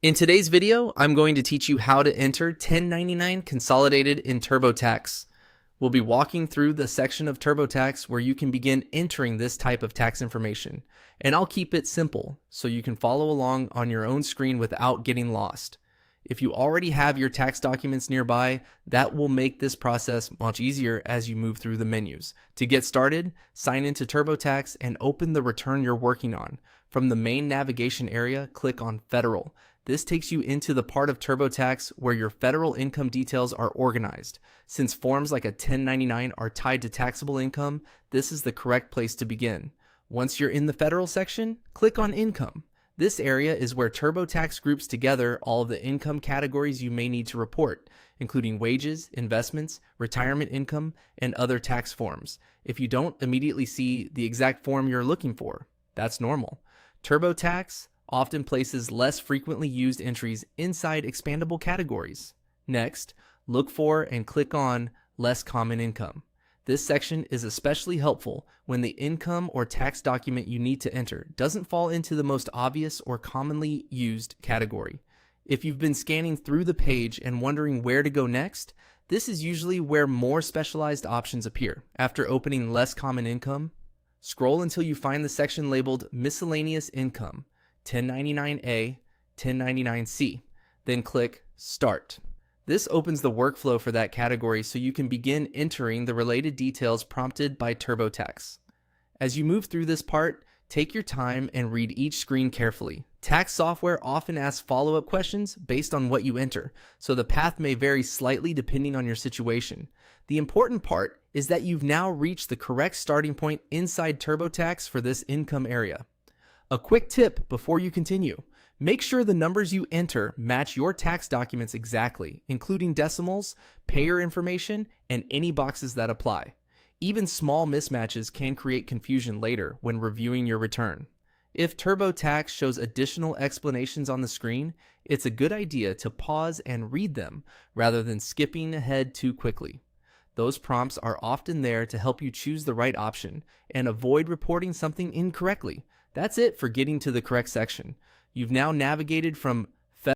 In today's video, I'm going to teach you how to enter 1099 Consolidated in TurboTax. We'll be walking through the section of TurboTax where you can begin entering this type of tax information, and I'll keep it simple so you can follow along on your own screen without getting lost. If you already have your tax documents nearby, that will make this process much easier as you move through the menus. To get started, sign into TurboTax and open the return you're working on. From the main navigation area, click on Federal. This takes you into the part of TurboTax where your federal income details are organized. Since forms like a 1099 are tied to taxable income, this is the correct place to begin. Once you're in the federal section, click on Income. This area is where TurboTax groups together all of the income categories you may need to report, including wages, investments, retirement income, and other tax forms. If you don't immediately see the exact form you're looking for, that's normal. TurboTax often places less frequently used entries inside expandable categories. Next, look for and click on Less Common Income. This section is especially helpful when the income or tax document you need to enter doesn't fall into the most obvious or commonly used category. If you've been scanning through the page and wondering where to go next, this is usually where more specialized options appear. After opening Less Common Income, scroll until you find the section labeled Miscellaneous Income, 1099A, 1099C, then click Start. This opens the workflow for that category so you can begin entering the related details prompted by TurboTax. As you move through this part, take your time and read each screen carefully. Tax software often asks follow-up questions based on what you enter, so the path may vary slightly depending on your situation. The important part is that you've now reached the correct starting point inside TurboTax for this income area. A quick tip before you continue: make sure the numbers you enter match your tax documents exactly, including decimals, payer information, and any boxes that apply. Even small mismatches can create confusion later when reviewing your return. If TurboTax shows additional explanations on the screen, it's a good idea to pause and read them rather than skipping ahead too quickly. Those prompts are often there to help you choose the right option and avoid reporting something incorrectly. That's it for getting to the correct section. You've now navigated from